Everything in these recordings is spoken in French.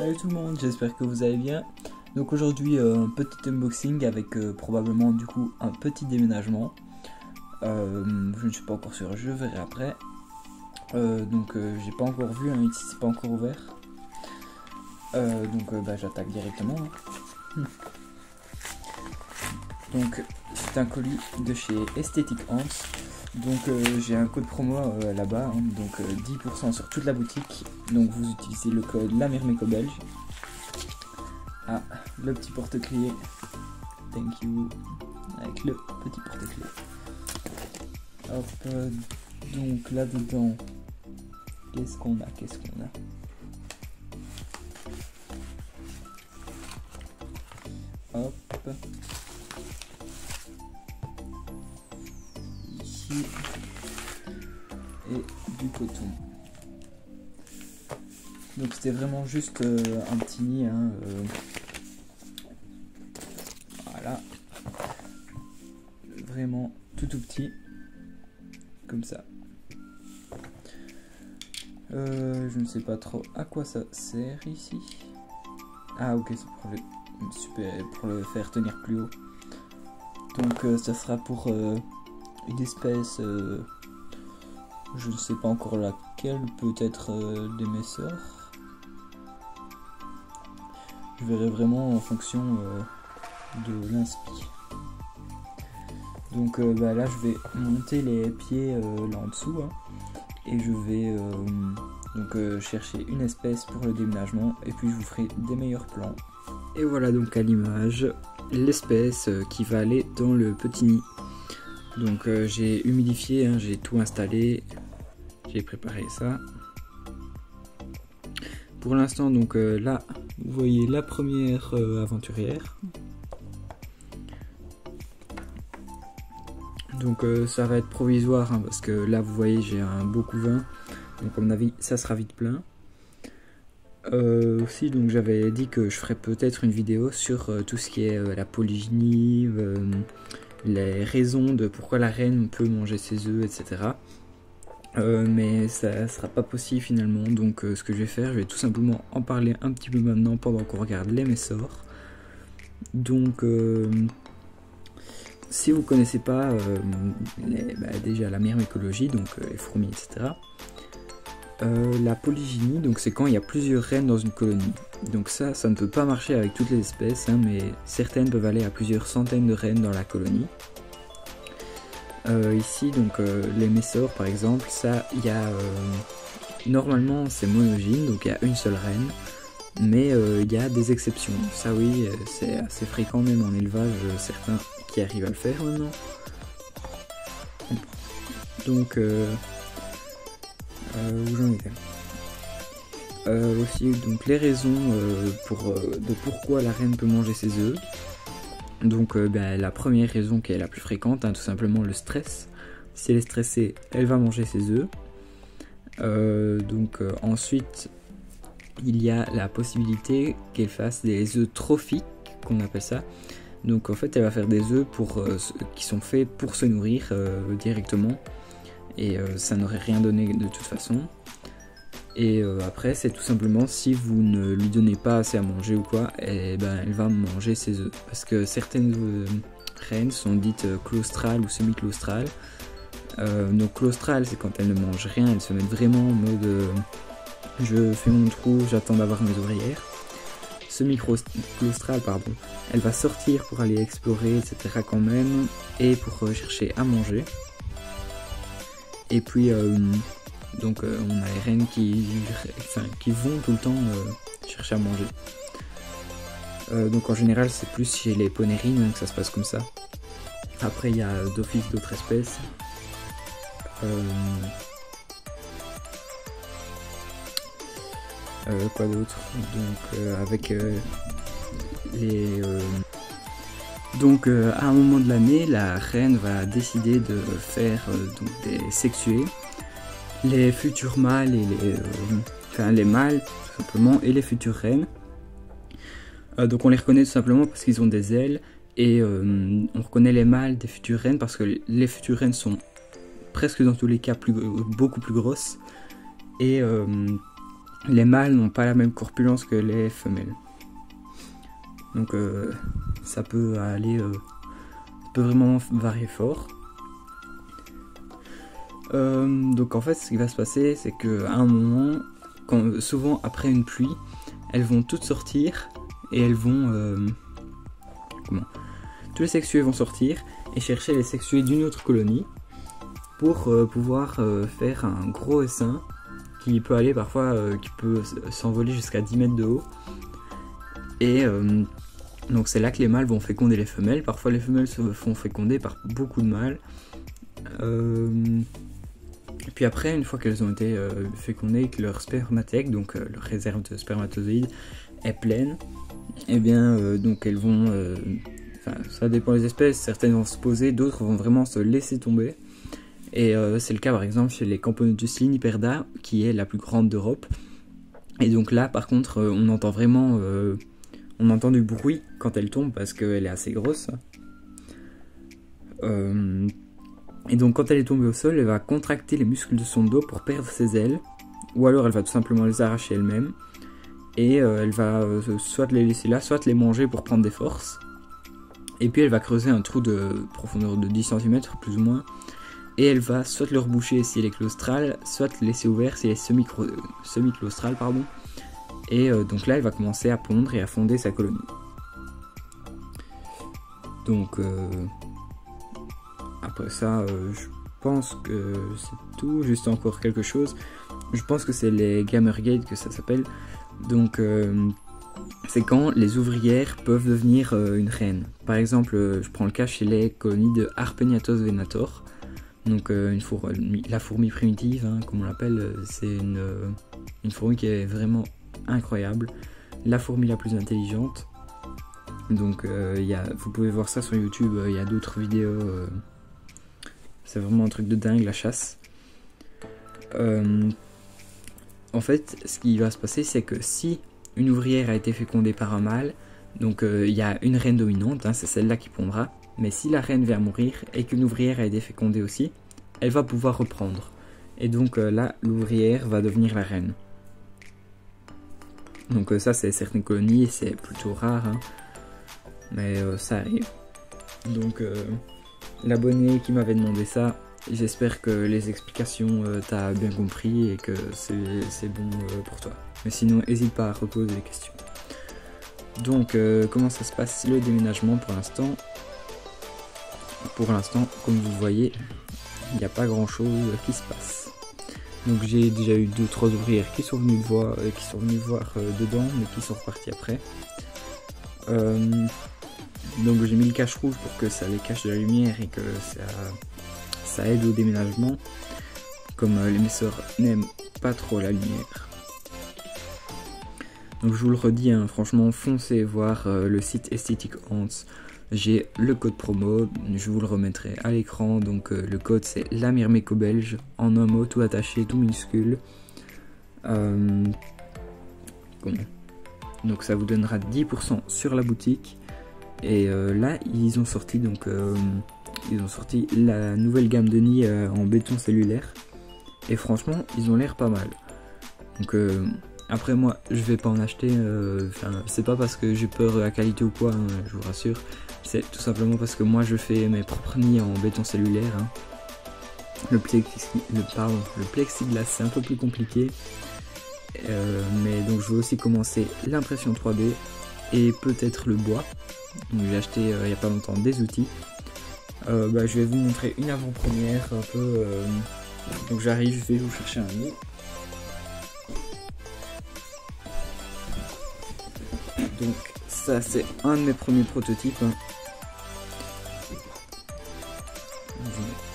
Salut tout le monde, j'espère que vous allez bien. Donc aujourd'hui un petit unboxing avec probablement du coup un petit déménagement. Je ne suis pas encore sûr, je verrai après. J'ai pas encore vu, hein, ici c'est pas encore ouvert. J'attaque directement. Hein. Donc c'est un colis de chez Aesthetic Ants. Donc j'ai un code promo là-bas, hein, donc 10% sur toute la boutique. Donc vous utilisez le code LAMERMECO belge. Ah, le petit porte-clés. Thank you. Avec le petit porte-clés. Hop, donc là-dedans, qu'est-ce qu'on a? Hop. Ici. Et du coton. Donc c'était vraiment juste un petit nid, hein, voilà, vraiment tout petit, comme ça. Je ne sais pas trop à quoi ça sert ici. Ah ok, c'est pour le faire tenir plus haut. Donc ça sera pour une espèce, je ne sais pas encore laquelle, peut-être d'émisseur. Je verrai vraiment en fonction de l'inspi. Donc là je vais monter les pieds là en dessous, hein, et je vais chercher une espèce pour le déménagement et puis je vous ferai des meilleurs plans. Et voilà donc à l'image l'espèce qui va aller dans le petit nid. Donc j'ai humidifié, hein, j'ai tout installé, j'ai préparé ça. Pour l'instant donc là vous voyez la première aventurière. Donc ça va être provisoire, hein, parce que là vous voyez j'ai un beau couvain, donc à mon avis ça sera vite plein. Aussi donc j'avais dit que je ferais peut-être une vidéo sur tout ce qui est la polygynie, les raisons de pourquoi la reine peut manger ses œufs, etc. Mais ça sera pas possible finalement, donc ce que je vais faire, je vais tout simplement en parler un petit peu maintenant pendant qu'on regarde les messors. Donc si vous connaissez pas déjà la myrmécologie, donc les fourmis, etc. La polygynie, donc c'est quand il y a plusieurs reines dans une colonie. Donc ça ne peut pas marcher avec toutes les espèces, hein, mais certaines peuvent aller à plusieurs centaines de reines dans la colonie. Ici donc les messors par exemple, ça il y a normalement c'est monogyne, donc il y a une seule reine, mais il y a des exceptions. Ça oui, c'est assez fréquent même en élevage, certains qui arrivent à le faire maintenant. Donc où j'en étais aussi donc les raisons de pourquoi la reine peut manger ses œufs. Donc la première raison qui est la plus fréquente, hein, tout simplement le stress. Si elle est stressée, elle va manger ses œufs. Ensuite, il y a la possibilité qu'elle fasse des œufs trophiques, qu'on appelle ça. Donc en fait, elle va faire des œufs qui sont faits pour se nourrir directement. Et ça n'aurait rien donné de toute façon. Et après c'est tout simplement si vous ne lui donnez pas assez à manger ou quoi, et elle va manger ses œufs. Parce que certaines reines sont dites claustrales ou semi-claustrales. Donc claustrales c'est quand elles ne mangent rien, elles se mettent vraiment en mode je fais mon trou, j'attends d'avoir mes ouvrières. Semi-claustrale pardon, elle va sortir pour aller explorer etc quand même, et pour chercher à manger. Et puis on a les reines qui vont tout le temps chercher à manger. Donc en général c'est plus chez les ponérines, hein, que ça se passe comme ça. Après il y a d'office d'autres espèces. Quoi d'autre? Donc avec Donc à un moment de l'année, la reine va décider de faire des sexuer les futurs mâles et les mâles tout simplement, et les futures reines. Donc on les reconnaît tout simplement parce qu'ils ont des ailes, et on reconnaît les mâles des futures reines parce que les futures reines sont presque dans tous les cas beaucoup plus grosses, et les mâles n'ont pas la même corpulence que les femelles. Donc ça peut aller, ça peut vraiment varier fort. Donc en fait ce qui va se passer, c'est qu'à un moment, souvent après une pluie, elles vont toutes sortir et elles vont... tous les sexués vont sortir et chercher les sexués d'une autre colonie pour pouvoir faire un gros essaim qui peut aller parfois, qui peut s'envoler jusqu'à 10 mètres de haut. Et donc c'est là que les mâles vont féconder les femelles. Parfois les femelles se font féconder par beaucoup de mâles. Puis après, une fois qu'elles ont été fécondées, que leur spermathèque, donc leur réserve de spermatozoïdes, est pleine, et bien donc elles vont... ça dépend des espèces, certaines vont se poser, d'autres vont vraiment se laisser tomber. Et c'est le cas par exemple chez les Camponotus liniperda, qui est la plus grande d'Europe. Et donc là par contre on entend vraiment on entend du bruit quand elle tombe parce qu'elle est assez grosse. Et donc quand elle est tombée au sol, elle va contracter les muscles de son dos pour perdre ses ailes, ou alors elle va tout simplement les arracher elle-même. Et elle va soit les laisser là, soit les manger pour prendre des forces. Et puis elle va creuser un trou de profondeur de 10 cm plus ou moins. Et elle va soit le reboucher si elle est claustrale, soit le laisser ouvert si elle est semi-claustrale, pardon. Et donc là elle va commencer à pondre et à fonder sa colonie. Donc après ça je pense que c'est tout, juste encore quelque chose. Je pense que c'est les Gamergate que ça s'appelle. Donc c'est quand les ouvrières peuvent devenir une reine. Par exemple, je prends le cas chez les colonies de Harpeniatos venator. Donc la fourmi primitive, hein, comme on l'appelle, c'est une fourmi qui est vraiment incroyable. La fourmi la plus intelligente. Donc vous pouvez voir ça sur YouTube, il y a d'autres vidéos. C'est vraiment un truc de dingue, la chasse. En fait, ce qui va se passer, c'est que si une ouvrière a été fécondée par un mâle, donc il y a une reine dominante, hein, c'est celle-là qui pondra. Mais si la reine vient mourir et qu'une ouvrière a été fécondée aussi, elle va pouvoir reprendre. Et donc là, l'ouvrière va devenir la reine. Donc ça, c'est certaines colonies, c'est plutôt rare, hein, mais ça arrive. Donc l'abonné qui m'avait demandé ça, j'espère que les explications t'as bien compris et que c'est bon pour toi. Mais sinon, n'hésite pas à reposer des questions. Donc comment ça se passe le déménagement pour l'instant? Pour l'instant, comme vous voyez, il n'y a pas grand chose qui se passe. Donc j'ai déjà eu 2-3 ouvrières qui sont venues voir, dedans, mais qui sont repartis après. Donc j'ai mis le cache rouge pour que ça les cache de la lumière et que ça aide au déménagement. Comme les messeurs n'aiment pas trop la lumière. Donc je vous le redis, hein, franchement foncez voir le site Aesthetic Ants. J'ai le code promo, je vous le remettrai à l'écran. Donc le code c'est l'Amirmeco belge, en un mot, tout attaché, tout minuscule. Donc ça vous donnera 10% sur la boutique. Et là ils ont sorti la nouvelle gamme de nids en béton cellulaire. Et franchement ils ont l'air pas mal. Donc après moi je vais pas en acheter, c'est pas parce que j'ai peur de la qualité ou quoi, hein, je vous rassure. C'est tout simplement parce que moi je fais mes propres nids en béton cellulaire, hein. Le plexiglas c'est un peu plus compliqué. Mais donc je vais aussi commencer l'impression 3D et peut-être le bois. Donc j'ai acheté il n'y a pas longtemps des outils. Je vais vous montrer une avant-première un peu. Donc j'arrive, je vais vous chercher un nid. Donc ça c'est un de mes premiers prototypes, hein.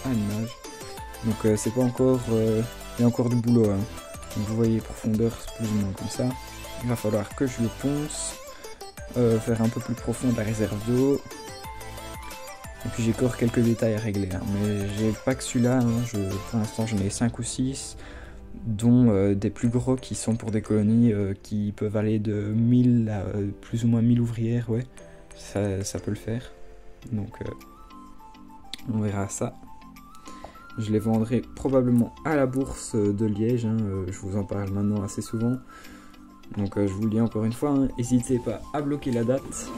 À l'image. Donc c'est pas encore, il y a encore du boulot, hein. Donc vous voyez profondeur c'est plus ou moins comme ça. Il va falloir que je le ponce, faire un peu plus profond de la réserve d'eau. Et puis j'ai encore quelques détails à régler, hein. Mais j'ai pas que celui-là, hein. Pour l'instant j'en ai 5 ou 6, dont des plus gros qui sont pour des colonies qui peuvent aller de 1000 à plus ou moins 1000 ouvrières, ouais, ça peut le faire. Donc on verra ça. Je les vendrai probablement à la bourse de Liège, hein. Je vous en parle maintenant assez souvent. Donc je vous le dis encore une fois, hein, n'hésitez pas à bloquer la date.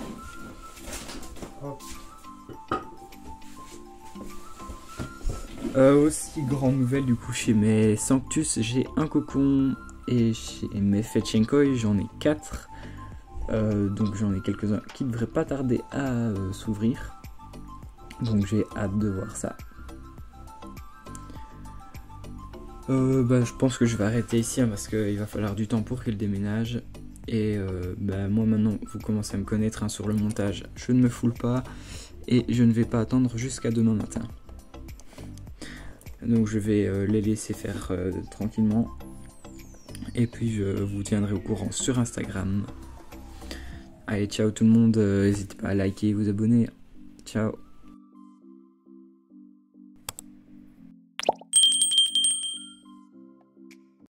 Aussi grande nouvelle du coup chez mes Sanctus, j'ai un cocon et chez mes Fetchenkoi j'en ai 4. Donc j'en ai quelques-uns qui devraient pas tarder à s'ouvrir. Donc j'ai hâte de voir ça. Je pense que je vais arrêter ici hein, parce qu'il va falloir du temps pour qu'il déménage. Et moi maintenant vous commencez à me connaître hein, sur le montage, je ne me foule pas et je ne vais pas attendre jusqu'à demain matin. Donc je vais les laisser faire tranquillement. Et puis je vous tiendrai au courant sur Instagram. Allez, ciao tout le monde, n'hésitez pas à liker et vous abonner. Ciao.